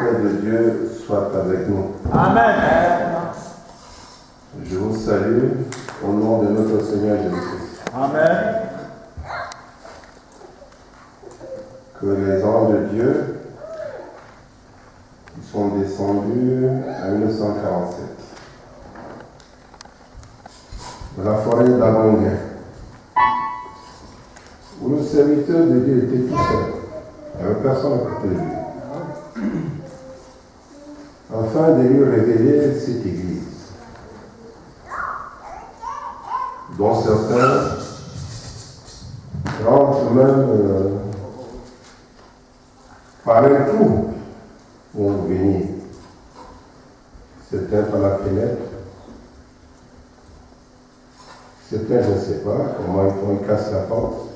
paix de Dieu soit avec nous. Amen. Je vous salue au nom de notre Seigneur Jésus-Christ. Amen. Que les anges de Dieu qui sont descendus en 1947 dans la forêt d'Amanguin, où le serviteur de Dieu était tout seul. Il n'y avait personne à côté de lui. Afin de lui révéler cette église, dont certains rentrent même par un trou pour venir. Certains par la fenêtre, certains, je ne sais pas comment ils font, ils cassent la porte,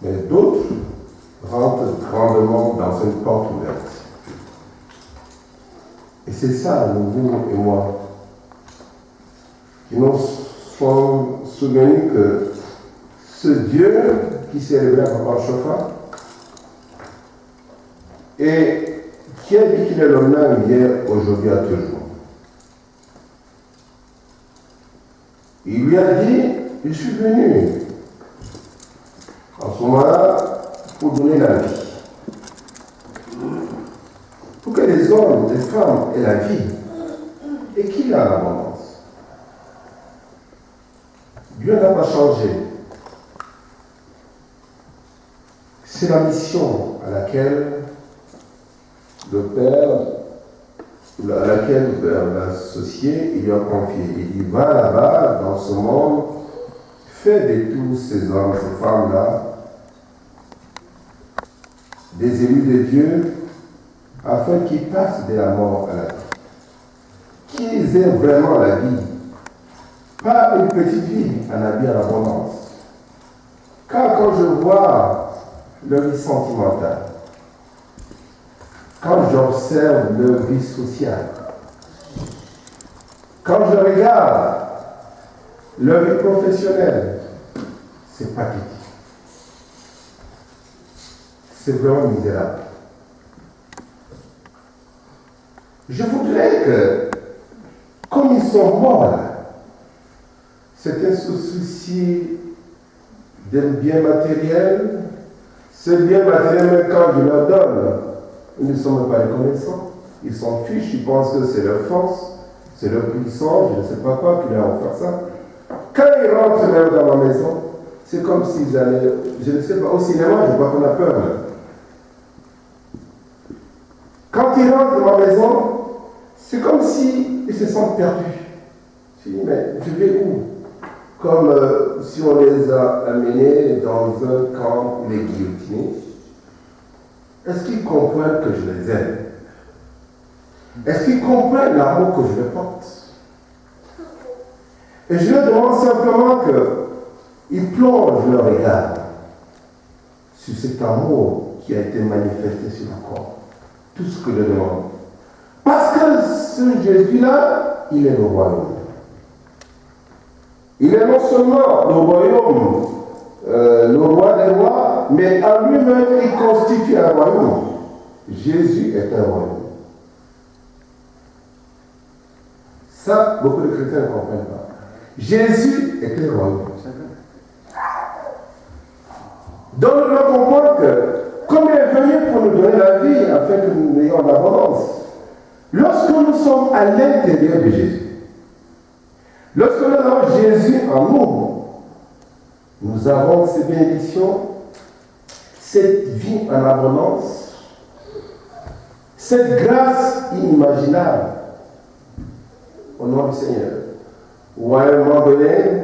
mais d'autres rentrent grandement dans une porte ouverte. Et c'est ça, vous et moi, qui nous sommes souvenus que ce Dieu qui s'est révélé à Papa Chofa et qui a dit qu'il est le même hier, aujourd'hui, à toujours. Il lui a dit, je suis venu en ce moment-là pour donner la vie. Pour que les hommes, les femmes aient la vie et qu'il a l'abondance. Dieu n'a pas changé. C'est la mission à laquelle le Père, à laquelle l'associé, il lui a confié. Il dit, va là-bas, dans ce monde, fais de tous ces hommes, ces femmes-là, des élus de Dieu, afin qu'ils passent de la mort à la vie. Qu'ils aient vraiment la vie. Pas une petite vie, un vie en abondance. Car quand je vois leur vie sentimentale, quand j'observe leur vie sociale, quand je regarde leur vie professionnelle, c'est pathétique. C'est vraiment misérable. Je voudrais que, comme ils sont morts là, certains se soucient d'un bien matériel, ce bien matériel, même quand je leur donne, ils ne sont même pas reconnaissants. Ils s'en fichent, ils pensent que c'est leur force, c'est leur puissance, je ne sais pas quoi qui leur a offert ça. Quand ils rentrent même dans ma maison, c'est comme s'ils allaient, je ne sais pas, au cinéma, je vois qu'on a peur. Hein. Quand ils rentrent dans ma maison, c'est comme s'ils se sentent perdus. Je dis, mais je vais où? Comme si on les a amenés dans un camp, les guillotinés. Est-ce qu'ils comprennent que je les aime? Est-ce qu'ils comprennent l'amour que je leur porte? Et je leur demande simplement qu'ils plongent leur regard sur cet amour qui a été manifesté sur la croix. Tout ce que je demande. Parce que ce Jésus-là, il est le royaume. Il est non seulement le royaume, le roi des rois, mais en lui-même, il constitue un royaume. Jésus est un royaume. Ça, beaucoup de chrétiens ne comprennent pas. Jésus est un royaume. Donc, nous devons comprendre que, comme il est venu pour nous donner la vie, afin que nous ayons l'abondance, lorsque nous sommes à l'intérieur de Jésus, lorsque nous avons Jésus en nous, nous avons ces bénédictions, cette vie en abondance, cette grâce inimaginable au nom du Seigneur. Ou à un moment donné,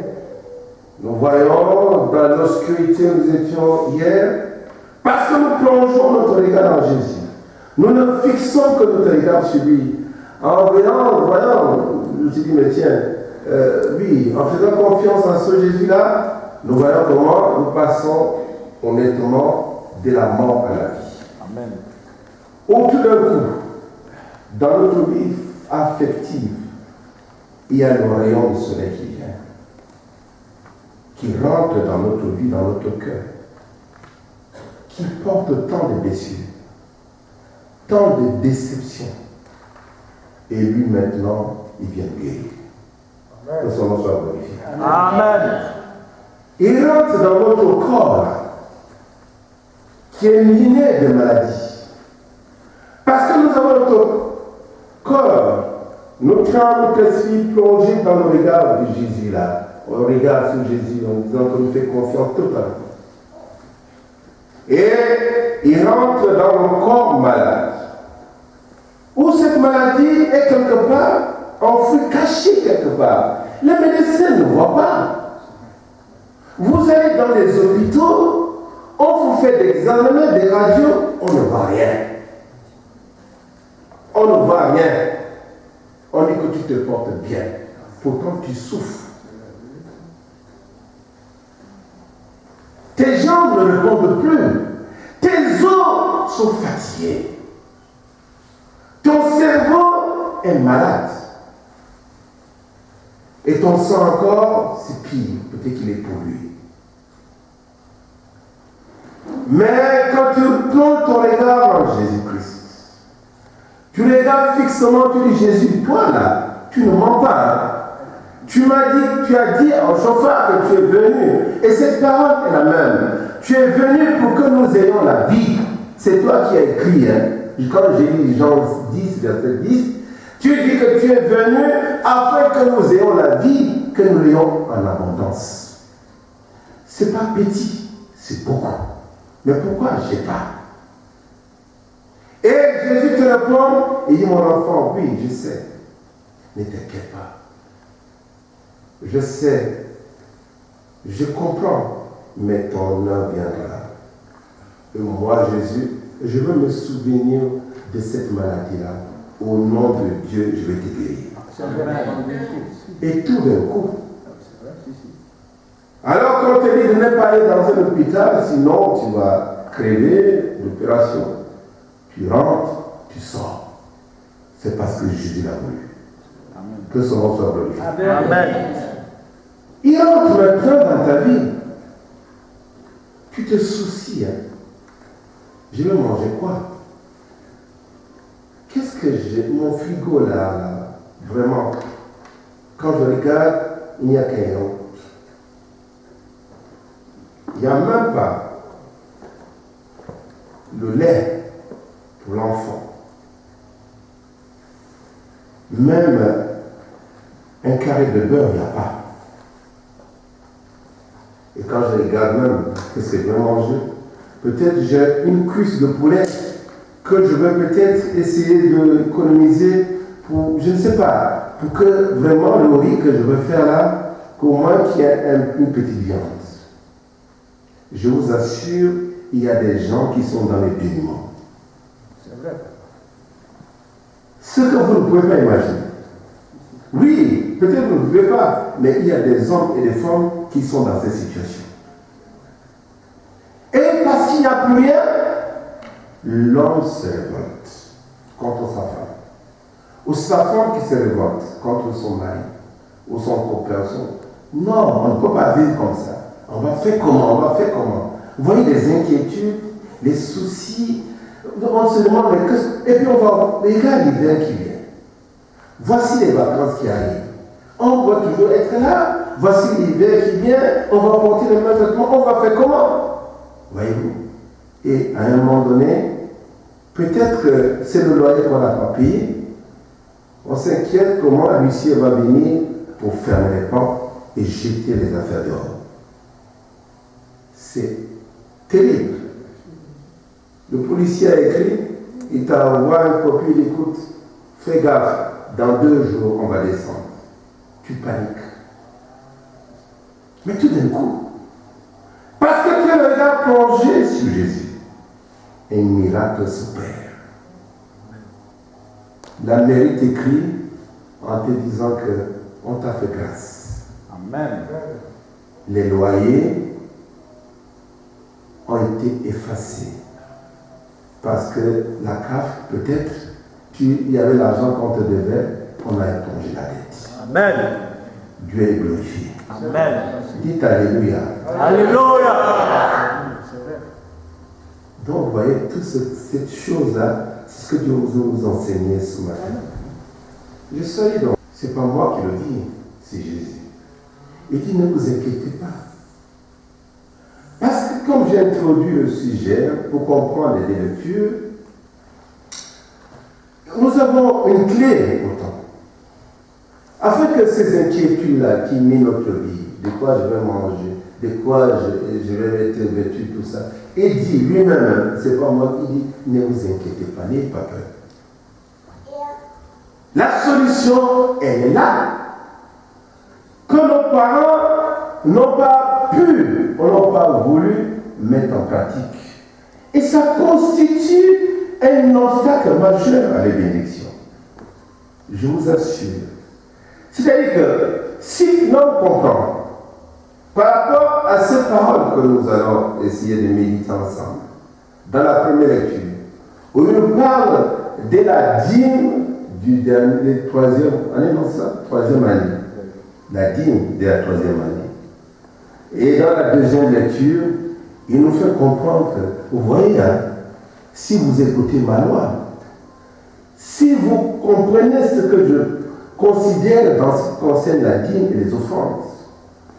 nous voyons dans l'obscurité où nous étions hier, parce que nous plongeons notre regard en Jésus. Nous ne fixons que notre regard sur lui. En voyant, je me suis dit, mais tiens, oui, en faisant confiance à ce Jésus-là, nous voyons comment nous passons honnêtement de la mort à la vie. Amen. Au tout d'un coup, dans notre vie affective, il y a le rayon du soleil qui rentre dans notre vie, dans notre cœur, qui porte tant de blessures, tant de déceptions. Et lui maintenant, il vient guérir. Que son nom soit glorifié. Amen. Il rentre dans notre corps, qui est miné de maladie. Parce que nous avons notre corps, notre âme, notre esprit plongé dans le regard de Jésus là. On regarde sur Jésus en disant qu'on nous fait confiance totalement. Et il rentre dans le corps malade. Où cette maladie est quelque part, enfouie, cachée quelque part. Les médecins ne voient pas. Vous allez dans les hôpitaux, on vous fait des examens, des radios, on ne voit rien. On ne voit rien. On dit que tu te portes bien. Pourtant tu souffres. Tes jambes ne répondent plus. Tes os sont fatigués. Ton cerveau est malade. Et ton sang encore, c'est pire. Peut-être qu'il est pollué. Mais quand tu plonges ton regard en Jésus-Christ, tu regardes fixement, tu dis Jésus, toi là, tu ne mens pas. Hein? Tu as dit en chauffard que tu es venu. Et cette parole est la même. Tu es venu pour que nous ayons la vie. C'est toi qui as écrit. Hein? Quand j'ai lu Jean 10, verset 10, tu dis que tu es venu afin que nous ayons la vie, que nous l'ayons en abondance. Ce n'est pas petit, c'est beaucoup. Mais pourquoi je n'ai pas? Et Jésus te répond, il dit, mon enfant, oui, je sais. Ne t'inquiète pas. Je sais, je comprends, mais ton heure viendra. Et moi, Jésus, je veux me souvenir de cette maladie-là. Au nom de Dieu, je vais te guérir. Et tout d'un coup. Alors, quand on te dit de ne pas aller dans un hôpital, sinon tu vas crever l'opération. Tu rentres, tu sors. C'est parce que Jésus l'a voulu. Que son nom soit glorifié. Amen. Il rentre maintenant dans ta vie. Tu te soucies. Hein? Je vais manger quoi? Qu'est-ce que j'ai? Mon frigo là, vraiment. Quand je regarde, il n'y a qu'un nom. Il n'y a même pas le lait pour l'enfant. Même un carré de beurre, il n'y a pas. Et quand je regarde même, qu'est-ce que je vais manger? Peut-être j'ai une cuisse de poulet que je vais peut-être essayer d'économiser pour, je ne sais pas, pour que vraiment le riz que je veux faire là, qu'au moins qu'il y ait une petite viande. Je vous assure, il y a des gens qui sont dans les dénuements. C'est vrai. Ce que vous ne pouvez pas imaginer. Oui, peut-être vous ne pouvez pas, mais il y a des hommes et des femmes qui sont dans cette situation. Et parce qu'il n'y a plus rien, l'homme se révolte contre sa femme. Ou sa femme qui se révolte contre son mari, ou son copain. Non, on ne peut pas vivre comme ça. On va faire comment? On va faire comment? Vous voyez les inquiétudes, les soucis. On se demande, mais que... Et puis on va... Regarde l'hiver qui vient. Voici les vacances qui arrivent. On va toujours être là. Voici l'hiver qui vient. On va porter les mêmes vêtements. On va faire comment? Voyez-vous? Et à un moment donné, peut-être que c'est le loyer qu'on n'a pas payé. On s'inquiète comment l'huissier va venir pour fermer les portes et jeter les affaires dehors. C'est terrible. Le policier a écrit, il t'envoie une copie, il écoute, fais gaffe, dans 2 jours, on va descendre. Tu paniques. Mais tout d'un coup, parce que tu es le regard plongé sur Jésus, un miracle s'opère. La mairie t'écrit en te disant qu'on t'a fait grâce. Amen. Les loyers ont été effacés. Parce que la CAF, peut-être, il y avait l'argent qu'on te devait, on a épongé la dette. Amen. Dieu est glorifié. Amen. Dites Alléluia. Alléluia. Donc, vous voyez, toute cette chose-là, c'est ce que Dieu nous enseignait ce matin. Je sais donc, c'est pas moi qui le dis, c'est Jésus. Il dit, ne vous inquiétez pas. Parce que comme j'ai introduit le sujet, pour comprendre les lectures, nous avons une clé pourtant. Afin que ces inquiétudes-là qui minent notre vie, de quoi je vais manger, de quoi je vais être vêtu, tout ça, et dit lui-même, c'est pas moi qui dis, ne vous inquiétez pas, n'ayez pas peur. La solution, elle est là. Que nos parents n'ont pas pu, ou n'ont pas voulu mettre en pratique. Et ça constitue un obstacle majeur à la bénédiction. Je vous assure. C'est-à-dire que si l'on comprend, par rapport à ces paroles que nous allons essayer de méditer ensemble, dans la première lecture, où il nous parle de la dîme du troisième année. La dîme de la troisième année. Et dans la deuxième lecture, il nous fait comprendre que, vous voyez, si vous écoutez ma loi, si vous comprenez ce que je considère dans ce qui concerne la dîme et les offrandes,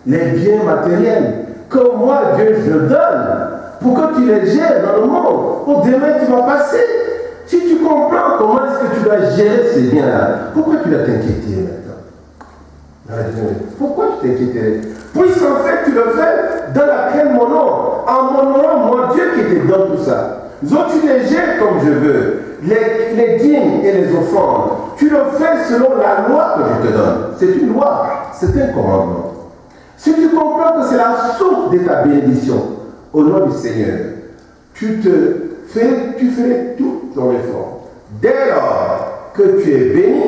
les biens matériels, que moi, Dieu, je donne, pour que tu les gères dans le monde, pour demain tu vas passer. Si tu comprends comment est-ce que tu dois gérer ces biens-là, pourquoi tu dois t'inquiéter maintenant? Pourquoi tu t'inquiéterais? Puisqu'en fait, tu le fais dans la crème mon nom, en m'honorant mon Dieu qui te donne tout ça. Donc tu les gères comme je veux, les dîmes et les offrandes. Tu le fais selon la loi que je te donne. C'est une loi, c'est un commandement. Si tu comprends que c'est la source de ta bénédiction, au nom du Seigneur, tu fais tout ton effort. Dès lors que tu es béni,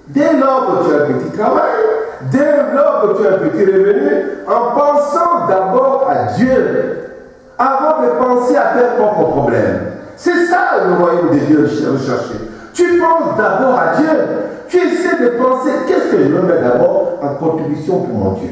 dès lors que tu as un petit travail, dès lors que tu as un petit revenu, en pensant d'abord à Dieu, avant de penser à tes propres problèmes. C'est ça le royaume de Dieu recherché. Tu penses d'abord à Dieu. Tu essaies de penser, qu'est-ce que je veux mettre d'abord en contribution pour mon Dieu?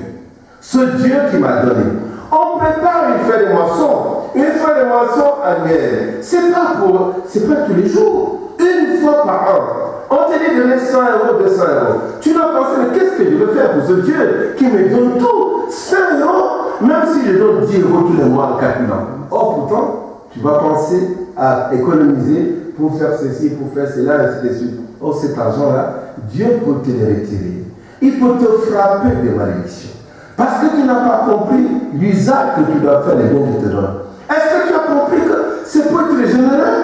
Ce Dieu qui m'a donné. On prépare une fête de moisson. Une fête de moisson annuelle. C'est pas tous les jours. Une fois par an. On te dit de donner 100 euros, 200 euros. Tu dois penser, mais qu'est-ce que je veux faire pour ce Dieu qui me donne tout? 100 euros, même si je donne 10 euros tous les mois en calculant. Or, pourtant, tu vas penser à économiser pour faire ceci, pour faire cela, et ainsi de suite. Or, cet argent-là, Dieu peut te le retirer. Il peut te frapper de malédiction. Parce que tu n'as pas compris l'usage que tu dois faire des biens qu'il te donne. Est-ce que tu as compris que c'est pour être généreux?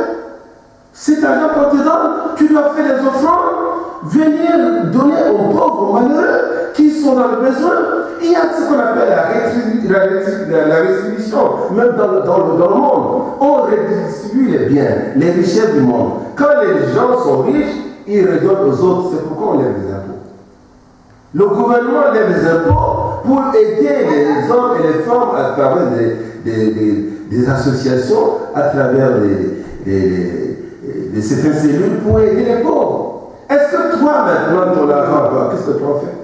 Cet argent qu'on te donne, tu dois faire des offrandes, venir donner aux pauvres, aux malheureux qui sont dans le besoin. Il y a ce qu'on appelle la restitution, même dans le monde. On redistribue les biens, les richesses du monde. Quand les gens sont riches, ils redonnent aux autres. C'est pourquoi on lève des impôts. Le gouvernement lève des impôts pour aider les hommes et les femmes à travers des associations, à travers de certaines cellules pour aider les pauvres. Est-ce que toi maintenant, ton argent, qu'est-ce que tu en fais?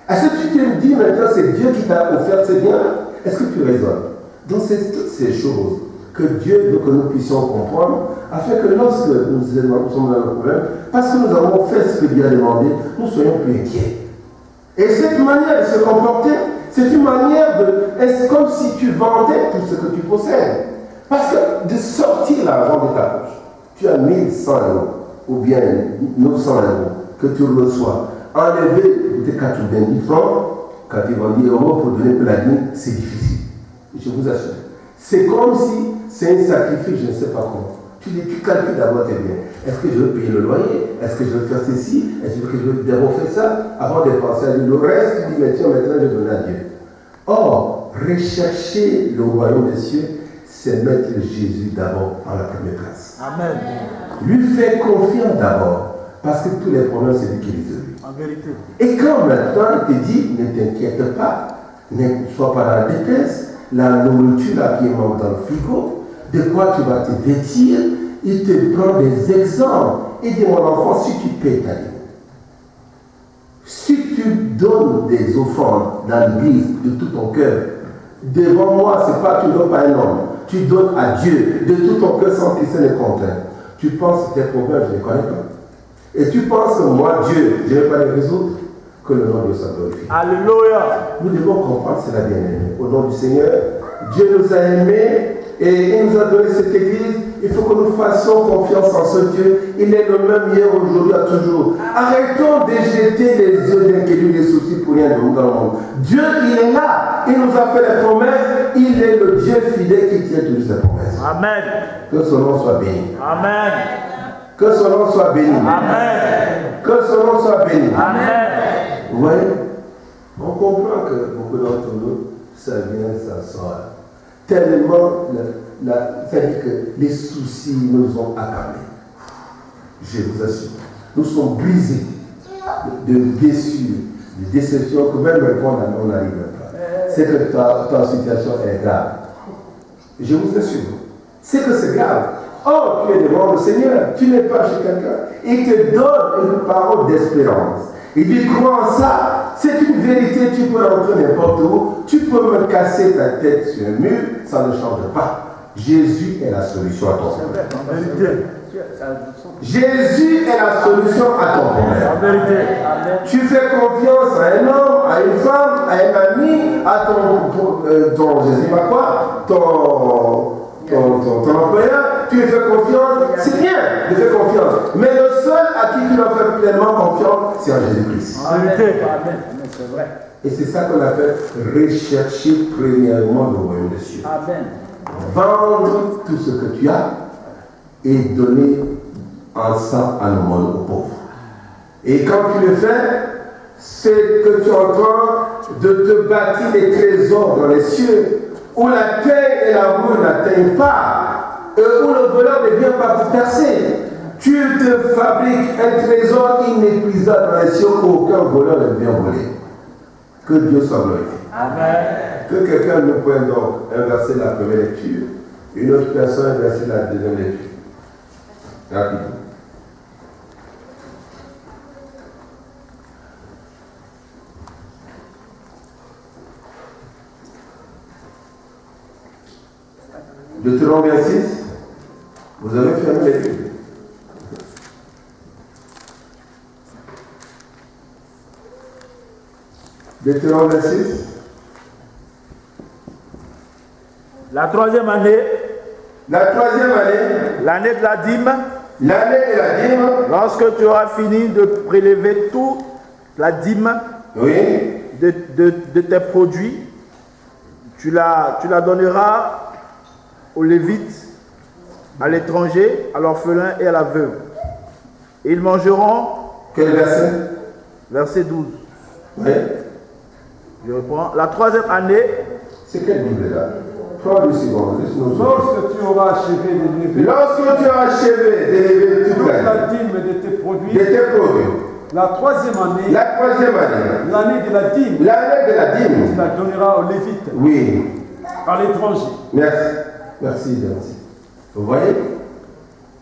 Est-ce que tu te dis maintenant c'est Dieu qui t'a offert ces biens? Est-ce que tu raisonnes? Donc c'est toutes ces choses que Dieu veut que nous puissions comprendre, afin que lorsque nous sommes dans le problème, parce que nous avons fait ce que Dieu a demandé, nous soyons plus inquiets. Et cette manière de se comporter, c'est une manière de... C'est comme si tu vendais tout ce que tu possèdes. Parce que de sortir l'argent de ta poche, tu as 1100 euros, ou bien 900 euros, que tu reçois. Enlever tes 90 francs, quand ils vont dire euros pour donner pour la dîme, c'est difficile. Je vous assure. C'est comme si c'est un sacrifice, je ne sais pas comment. Tu calcules d'abord tes biens. Est-ce que je veux payer le loyer? Est-ce que je veux faire ceci? Est-ce que je veux d'abord faire ça? Avant de penser à le reste, tu dis, mais tiens, maintenant je vais donner à Dieu. Or, rechercher le royaume des cieux, c'est mettre Jésus d'abord en la première place. Amen. Lui faire confiance d'abord, parce que tous les problèmes, c'est lui qui les résout. En vérité. Et quand maintenant il te dit, ne t'inquiète pas, ne sois pas dans la détresse, la nourriture là qui manque dans le frigo, de quoi tu vas te vêtir, il te prend des exemples. Il dit, mon enfant, si tu payes ta dîme, si tu donnes des offrandes dans l'église de tout ton cœur, devant moi, c'est pas tu ne donnes pas un homme. tu donnes à Dieu de tout ton cœur sans qu'il se les contraint. Tu penses que tes problèmes, je ne les connais pas. Et tu penses que moi, Dieu, je ne vais pas les résoudre, que le nom de Dieu soit glorifié. Alléluia. Nous devons comprendre cela, bien-aimé. Au nom du Seigneur, Dieu nous a aimés et il nous a donné cette église. Il faut que nous fassions confiance en ce Dieu. Il est le même hier, aujourd'hui, à toujours. Arrêtons de jeter les yeux d'inquiétude, les soucis pour rien de nous dans le monde. Dieu, il est là. Il nous a fait les promesses. Il est le Dieu fidèle qui tient toutes ses promesses. Amen. Que son nom soit béni. Amen. Que son nom soit béni. Amen. Que son nom soit béni. Amen. Vous voyez, on comprend que beaucoup d'entre nous, ça vient, ça sort. Tellement, ça dit que les soucis nous ont accablés. Je vous assure, nous sommes brisés de blessures, de déceptions que même répondre on n'arrive pas. C'est que ta situation est grave. Je vous assure, c'est que c'est grave. Oh, tu es devant le Seigneur, tu n'es pas chez quelqu'un. Il te donne une parole d'espérance. Il dit, crois en ça, c'est une vérité, tu peux rentrer n'importe où, tu peux me casser ta tête sur un mur, ça ne change pas. Jésus est la solution à ton problème. Jésus est la solution à ton problème. Tu fais confiance à un homme, à une femme, à un ami, à ton je ne sais pas quoi, ton employeur, tu lui fais confiance, c'est bien de faire confiance. Mais le seul à qui tu dois faire pleinement confiance, c'est en Jésus-Christ. C'est vrai. Et c'est ça qu'on appelle rechercher premièrement le royaume des cieux. Amen. Vendre tout ce que tu as et donner en sang à nos mondes aux pauvres. Et quand tu le fais, c'est que tu es en train de te bâtir des trésors dans les cieux où la terre et la boue n'atteignent pas, où le voleur ne vient pas te percer. Tu te fabriques un trésor inépuisable dans les cieux où aucun voleur ne vient voler. Que Dieu soit glorifié. Amen. Que quelqu'un nous prenne donc inverser la première lecture, une autre personne inverser la deuxième lecture. Rapidement. Deutéronome 26, vous avez fermé les livres. Deutéronome 26. La troisième année. La troisième année. L'année de la dîme. L'année de la dîme. Lorsque tu auras fini de prélever toute la dîme oui. de tes produits, tu la donneras aux Lévites, à l'étranger, à l'orphelin et à la veuve. Et ils mangeront. Quel verset? Verset 12. Oui. Je reprends. La troisième année. C'est quelle Bible là? 3 secondes. Lorsque tu auras achevé d'élever. Lorsque tu auras achevé d'élever toute la dîme de tes produits. De tes produits. La troisième année. La troisième année. L'année de la dîme. L'année de la dîme. Tu la donneras aux Lévites. Oui. À l'étranger. Merci. Merci, merci. Vous voyez?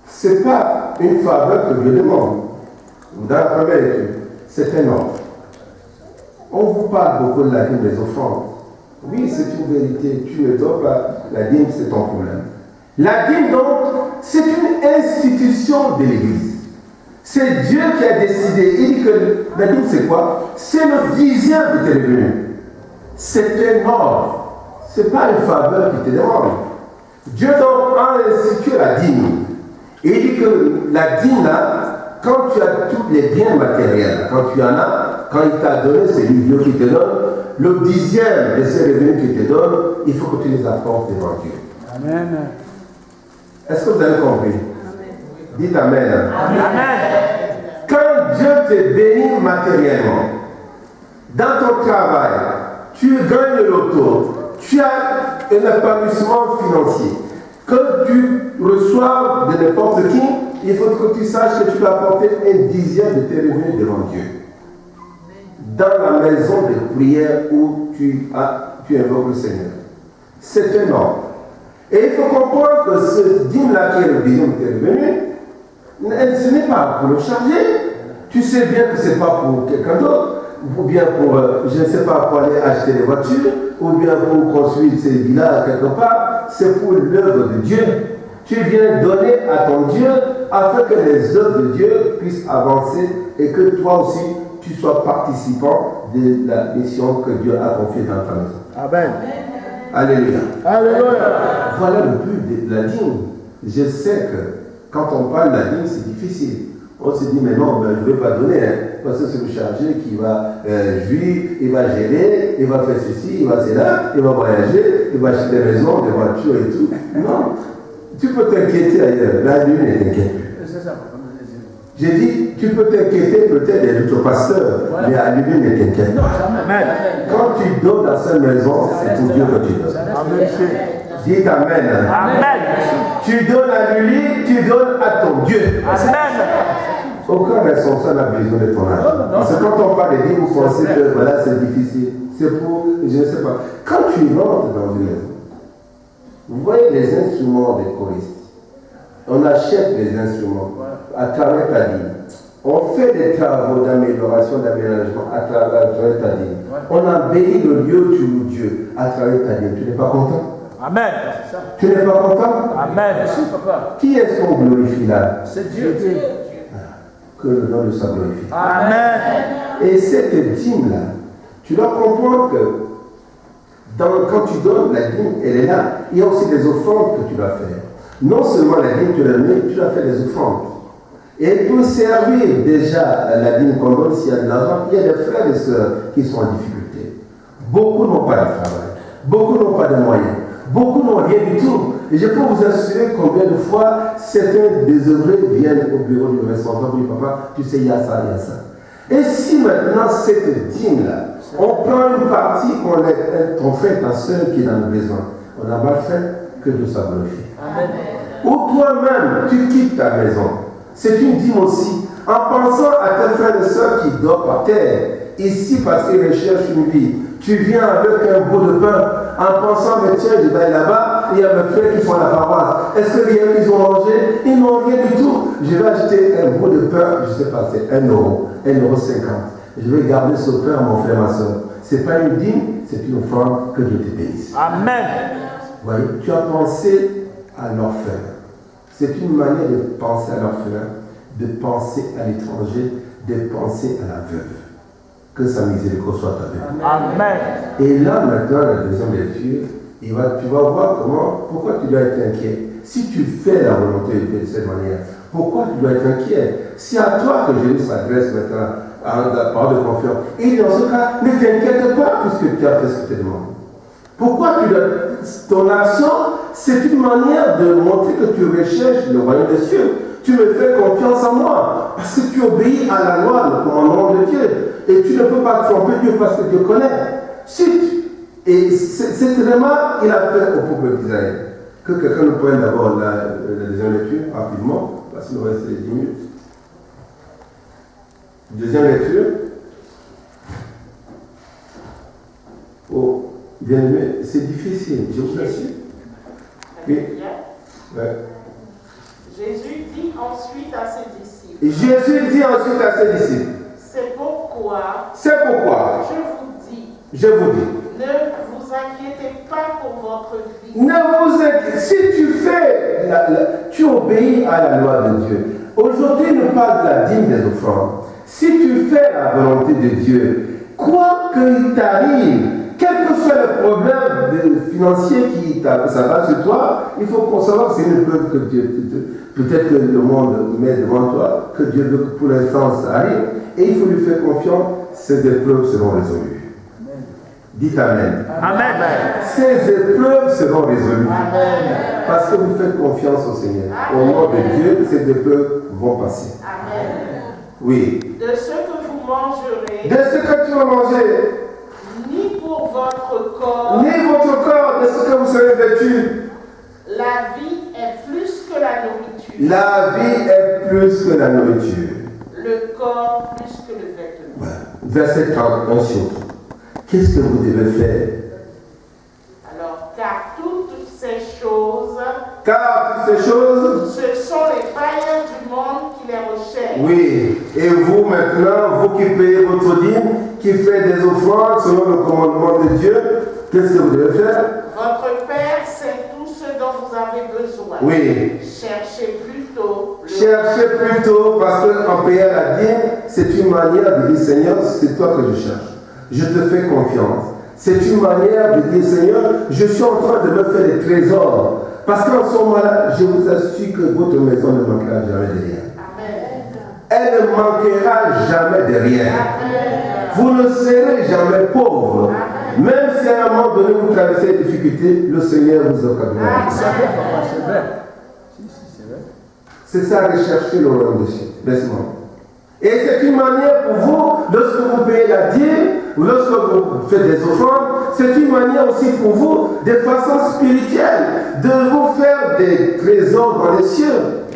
Ce n'est pas une faveur que Dieu demande. Dans la première étude, c'est un ordre. On vous parle beaucoup de la dîme des offrandes. Oui, c'est une vérité. Tu ne dois pas. La dîme, c'est ton problème. La dîme, donc, c'est une institution de l'Église. C'est Dieu qui a décidé. Il dit que la dîme, c'est quoi? C'est le 10e de tes revenus. C'est un ordre. Ce n'est pas une faveur qui te demande. Dieu donc a institué la dîme. Et il dit que la dîme, là, quand tu as tous les biens matériels, quand tu en as, quand il t'a donné, c'est lui Dieu qui te donne, le 10e de ces revenus qu'il te donne, il faut que tu les apportes devant Dieu. Amen. Est-ce que vous avez compris? Amen. Dites Amen. Amen. Quand Dieu te bénit matériellement, dans ton travail, tu gagnes le loto, tu as un épanouissement financier, que tu reçois de n'importe qui, il faut que tu saches que tu vas apporter un 10e de tes revenus devant Dieu. Dans la maison de prière où tu invoques le Seigneur. C'est un ordre. Et il faut comprendre que ce dîme-là qui est le 10e de tes revenus, ce n'est pas pour le charger. Tu sais bien que ce n'est pas pour quelqu'un d'autre, ou bien pour, je ne sais pas, pour aller acheter des voitures, ou bien pour construire ces villas quelque part. c'est pour l'œuvre de Dieu. Tu viens donner à ton Dieu afin que les œuvres de Dieu puissent avancer et que toi aussi, tu sois participant de la mission que Dieu a confiée dans ta maison. Amen. Alléluia. Alléluia. Voilà le but de la dîme. Je sais que quand on parle de la dîme, c'est difficile. On se dit, mais non, ben, je ne vais pas donner, hein, parce que c'est le chargé qui va jouir, il va gérer, il va faire ceci, il va cela, il va voyager, il va acheter des maisons, des voitures et tout. Non, tu peux t'inquiéter ailleurs. La dîme ne t'inquiète plus. J'ai dit, tu peux t'inquiéter peut-être des autres pasteurs, mais à lui ne t'inquiète pas. Amen. Quand tu donnes dans cette maison, c'est pour Dieu que tu donnes. Amen. Dites Amen. Amen. Tu donnes à lui, tu donnes à ton Dieu. Amen. Aucun responsable n'a besoin de ton argent. Parce que quand on parle de dire, vous pensez que voilà, c'est difficile. C'est pour, je ne sais pas. Quand tu rentres dans une maison, vous voyez les instruments des choristes. On achète les instruments à travers ta dîme. On fait des travaux d'amélioration, d'aménagement à travers ta dîme. On embellit le lieu où tu loues Dieu à travers ta dîme. Tu n'es pas content? Amen. Tu n'es pas content? Amen. Qui est-ce qu'on glorifie là? C'est Dieu. Que le nom de sa glorifie. Amen. Et cette dîme-là, tu dois comprendre que quand tu donnes la dîme, elle est là. Il y a aussi des offrandes que tu dois faire. Non seulement la dîme, tu dois faire des offrandes. Et pour servir déjà la dîme qu'on donne, s'il y a de l'argent, il y a des frères et sœurs qui sont en difficulté. Beaucoup n'ont pas de travail. Beaucoup n'ont pas de moyens. Beaucoup n'ont rien du tout. Et je peux vous assurer combien de fois certains désœuvrés viennent au bureau du responsable pour dire, papa, tu sais, il y a ça, il y a ça. Et si maintenant cette dîme-là, on prend une partie qu'on est ton frère, ta soeur qui est dans le besoin, on a mal fait que Dieu soit glorifié. Ou toi-même, tu quittes ta maison. C'est une dîme aussi. En pensant à tes frères et sœurs qui dorment par terre, ici parce qu'ils recherchent une vie. Tu viens avec un bout de pain en pensant, mais tiens, je vais aller là-bas, il y a mes frères qui sont à la paroisse. Est-ce que rien qu'ils ont mangé? Ils n'ont rien du tout. Je vais acheter un bout de pain, je ne sais pas, c'est 1 euro, 1,50 €. Je vais garder ce pain à mon frère, ma soeur. Ce n'est pas une dîme, c'est une offrande que Dieu te bénisse. Amen. Vous voyez, tu as pensé à l'orphelin. C'est une manière de penser à l'orphelin, de penser à l'étranger, de penser à la veuve. Que sa miséricorde soit avec vous. Amen. Et là, maintenant, la deuxième lecture, tu vas voir pourquoi tu dois être inquiet. Si tu fais la volonté de Dieu de cette manière, pourquoi tu dois être inquiet? C'est à toi que Jésus s'adresse maintenant à la parole de confiance. Et dans ce cas, ne t'inquiète pas puisque tu as fait ce que tu demandes. Pourquoi tu dois... Ton action, c'est une manière de montrer que tu recherches le royaume des cieux. Tu me fais confiance en moi parce que tu obéis à la loi, le commandement de Dieu. Et tu ne peux pas tromper Dieu parce que Dieu connaît. Et cette remarque, il a fait au peuple d'Israël. Que quelqu'un nous prenne d'abord la deuxième lecture, rapidement, parce qu'il nous reste 10 minutes. Deuxième lecture. Oh, bien aimé, c'est difficile, je vous assure. Oui. Ouais. Jésus dit ensuite à ses disciples. Jésus dit ensuite à ses disciples. C'est pourquoi je vous dis, ne vous inquiétez pas pour votre vie. Ne vous inquiétez. Si tu fais, tu obéis à la loi de Dieu. Aujourd'hui, nous parlons de la dîme des offrandes. Si tu fais la volonté de Dieu, quoi qu'il t'arrive, quel que soit le problème financier qui s'abat sur toi, il faut savoir que c'est une preuve que Dieu, peut-être que le monde met devant toi, que Dieu veut que pour l'instant ça arrive, et il faut lui faire confiance, ces épreuves seront résolues. Dites Amen. Amen. Ces épreuves seront résolues. Amen. Parce que vous faites confiance au Seigneur. Amen. Au nom de Dieu, ces épreuves vont passer. Amen. Oui. De ce que vous mangerez. De ce que tu vas manger. Ni pour votre corps. Ni votre corps, de ce que vous serez vêtus. La vie est plus que la nourriture. La vie est plus que la nourriture. Le corps plus que le vêtement. Voilà. Verset 31 surtout. Qu'est-ce que vous devez faire? Alors, car toutes ces choses. Ce sont les païens du monde qui les recherchent. Oui. Et vous maintenant, vous qui payez votre dîme, qui faites des offrandes selon le commandement de Dieu, qu'est-ce que vous devez faire? Votre Père sait tout ce avez besoin. Oui. Cherchez plutôt le Cherchez plutôt, parce qu'en payant la dîme, c'est une manière de dire Seigneur, c'est toi que je cherche. Je te fais confiance. C'est une manière de dire Seigneur, je suis en train de me faire des trésors. Parce qu'en ce moment-là, je vous assure que votre maison ne manquera jamais de rien. Amen. Elle ne manquera jamais de rien. Amen. Vous ne serez jamais pauvre. Même si à un moment donné vous traversez des difficultés, le Seigneur vous accompagnera. C'est vrai, papa, c'est vrai. C'est vrai. C'est ça, rechercher le royaume des cieux. Laisse-moi. Et c'est une manière pour vous, lorsque vous payez la dîme, ou lorsque vous faites des offrandes, c'est une manière aussi pour vous, de façon spirituelle, de vous faire des trésors dans les cieux.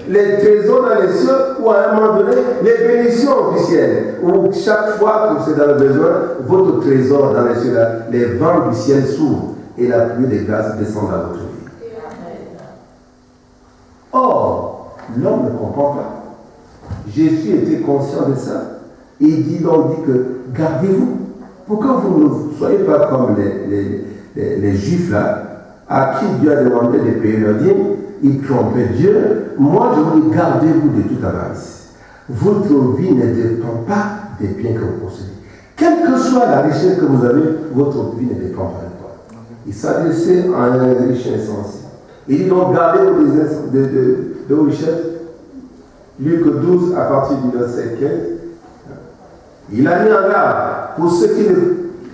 Les trésors dans les cieux, ou à un moment donné, les bénédictions du ciel. Où chaque fois que vous êtes dans le besoin, votre trésor dans les cieux, là, les vents du ciel s'ouvrent et la pluie des grâces descend dans votre vie. Or, l'homme ne comprend pas. Jésus était conscient de ça. Il dit que gardez-vous. Pourquoi vous ne soyez pas comme les Juifs là, à qui Dieu a demandé de payer leur dîme, ils trompaient Dieu. Moi, je vous dis, gardez-vous de toute avarice. Votre vie ne dépend pas des biens que vous possédez. Quelle que soit la richesse que vous avez, votre vie ne dépend pas de toi. Il s'adressait à un riche insensé. Il dit donc, gardez-vous de vos richesses. Luc 12, à partir du verset 15. Il a mis en garde pour ceux qui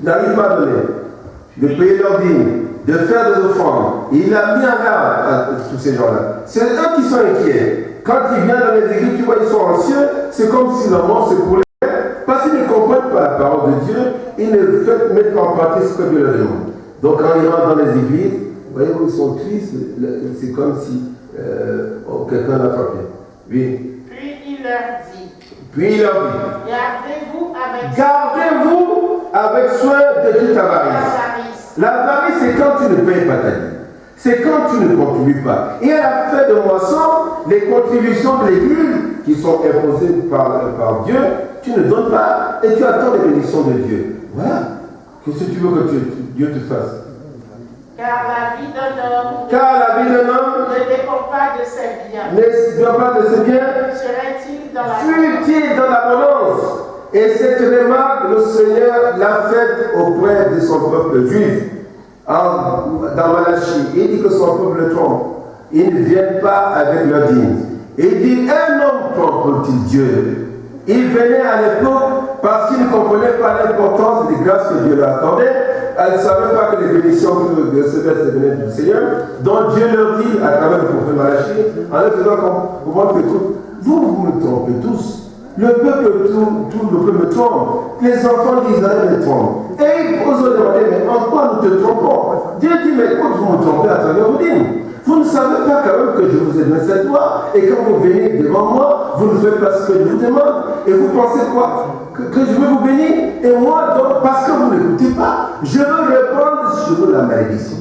n'arrivent pas à donner, de payer leur dîme, de faire des offrandes. Il a mis en garde à tous ces gens-là. C'est eux qui sont inquiets. Quand ils viennent dans les églises, tu vois, ils sont anxieux. C'est comme si le monde se coulait. Parce qu'ils ne comprennent pas la parole de Dieu, ils ne mettent pas en pratique ce que Dieu leur demande. Donc quand ils rentrent dans les églises, vous voyez, ils sont tristes. C'est comme si quelqu'un l'a frappé. Oui. Puis il leur dit, gardez-vous avec soin de toute avarice. L'avarice, c'est quand tu ne payes pas ta dîme. C'est quand tu ne contribues pas. Et à la fin de moisson, les contributions de l'Église qui sont imposées par Dieu, tu ne donnes pas et tu attends les bénédictions de Dieu. Voilà. Qu'est-ce que tu veux que Dieu te fasse? Car la vie d'un homme ne dépend pas de ses biens. Ne dépend pas de ses biens. Serait-il dans Fut-il dans l'abondance? Et cette remarque, le Seigneur l'a faite auprès de son peuple juif. Dans Malachie, il dit que son peuple le trompe. Ils ne viennent pas avec leur dîme. Il dit, un homme trompe-t-il Dieu? Il venait à l'époque parce qu'il ne comprenait pas l'importance des grâces que Dieu leur accordait. Elle ne savait pas que les bénédictions de ce verset venaient du Seigneur. Donc Dieu leur dit, à travers le prophète Malachie, en leur faisant comprendre que vous me trompez tous. Le peuple, tout le peuple me trompe. Les enfants d'Israël me trompent. Et ils posent demander, mais en quoi nous te trompons? Dieu dit, mais écoute, vous me trompez à travers vos dîmes. Vous ne savez pas quand même que je vous ai donné cette loi. Et quand vous venez devant moi, vous ne faites pas ce que je vous demande. Et vous pensez quoi? Que je veux vous bénir. Et moi, donc, parce que vous n'écoutez pas, je veux répandre sur vous la malédiction.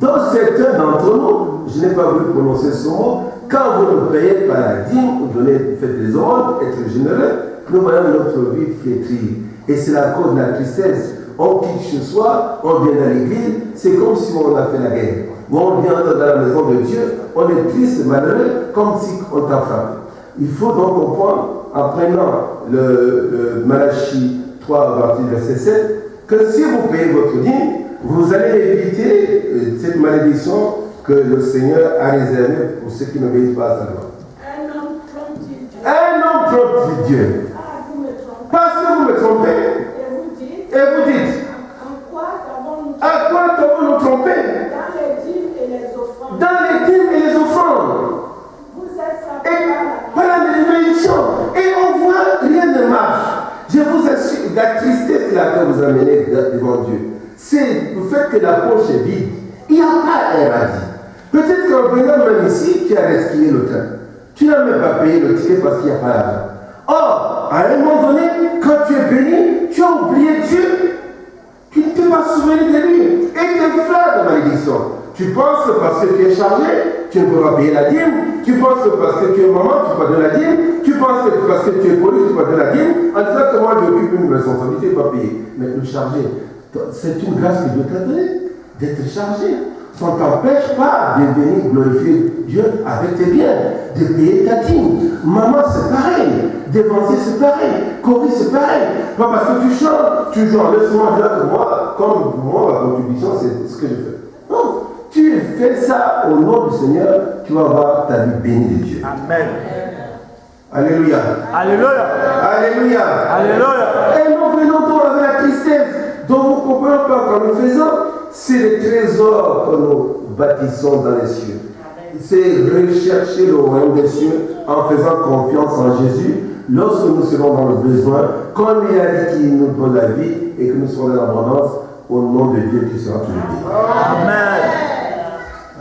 Donc certains d'entre nous, je n'ai pas voulu prononcer ce mot, quand vous ne payez pas la dîme, vous faites des ordres, être généreux, nous voyons notre vie flétrir. Et c'est la cause de la tristesse. On quitte chez soi, on vient dans l'église, c'est comme si on a fait la guerre. Ou on vient dans la maison de Dieu, on est triste, malheureux, comme si on t'a frappé. Il faut donc comprendre, en prenant le Malachie 3, à partir du verset 7, que si vous payez votre dîme, vous allez éviter cette malédiction que le Seigneur a réservée pour ceux qui n'obéissent pas à sa loi. Un homme trompe-t-il Dieu? Un homme trompe Dieu. Vous me trompez. Parce que vous me trompez. Et vous dites, en quoi t'avons-nous trompé? À quoi t'avons-nous trompé? Dans les dîmes et les offrandes. Dans les dîmes et les offrandes. Vous êtes frappés Et par la bénédiction. Et on voit, rien ne marche. Je vous assure, la tristesse là que vous amenez devant Dieu, c'est le fait que la poche est vide. Il n'y a pas un radis. Peut-être qu'en venant même ici, tu as resquillé le train. Tu n'as même pas payé le ticket parce qu'il n'y a pas d'argent. Or, à un moment donné, quand tu es béni, tu as oublié Dieu. Tu ne t'es pas souvenu de lui. Et tu es flair de malédiction. Tu penses que parce que tu es chargé, tu ne peux pas payer la dîme. Tu penses que parce que tu es maman, tu peux pas donner la dîme. Tu penses que parce que tu es poli, tu peux pas donner la dîme. En disant que moi, j'occupe une responsabilité, pas payer. Mais le chargé, c'est une grâce que Dieu t'a donnée, d'être chargé. ça ne t'empêche pas de venir glorifier Dieu avec tes biens, de payer ta dîme. Maman, c'est pareil. Dépenser, c'est pareil. Courir, c'est pareil. Pas parce que tu chantes, tu joues en laisse-moi dire que moi, comme moi, ma contribution, c'est ce que je fais. Non. Tu fais ça au nom du Seigneur, tu vas avoir ta vie bénie de Dieu. Amen. Alléluia. Alléluia. Alléluia. Alléluia. Et nous venons donc avec la tristesse dont vous ne comprenez pas quand nous faisons. C'est le trésor que nous bâtissons dans les cieux. C'est rechercher le royaume des cieux en faisant confiance en Jésus lorsque nous serons dans le besoin, comme il a dit qu'il nous donne la vie et que nous serons dans l'abondance au nom de Dieu qui sera toujours béni. Amen.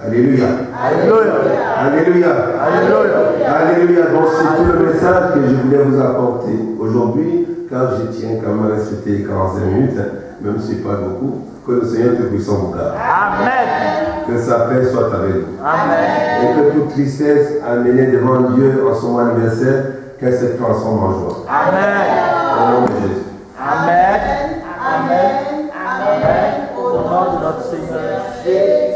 Alléluia. Alléluia. Alléluia. Alléluia. Alléluia. Donc c'est tout le message que je voulais vous apporter aujourd'hui, car je tiens quand même à respecter les 45 minutes, même si ce n'est pas beaucoup. Que le Seigneur te puisse en vous garde. Amen. Que sa paix soit avec vous. Amen. Et que toute tristesse amenée devant Dieu en son anniversaire, qu'elle se transforme en joie. Amen. Au nom de Jésus. Amen. Amen. Amen. Au nom de notre Seigneur Jésus.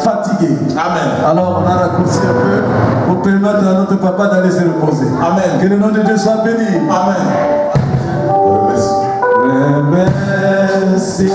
fatigué. Amen. Alors on a raccourci un peu pour permettre à notre papa d'aller se reposer. Amen. Que le nom de Dieu soit béni. Amen. Remercie.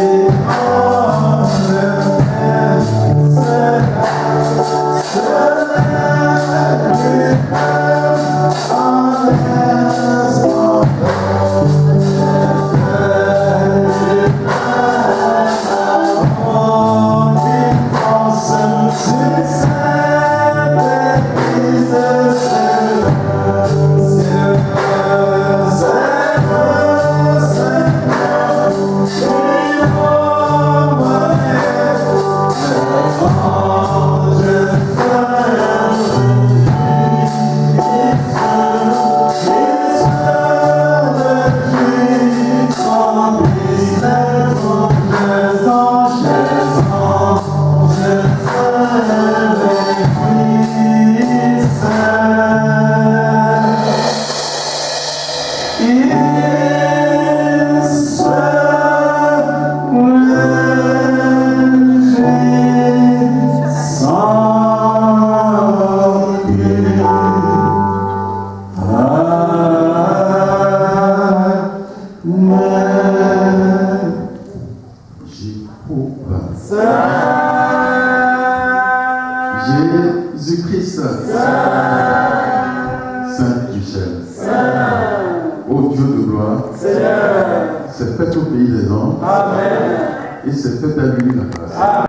Jésus-Christ, Saint-Michel, ô Dieu de gloire, s'est fait au pays des hommes, et s'est fait à lui la grâce.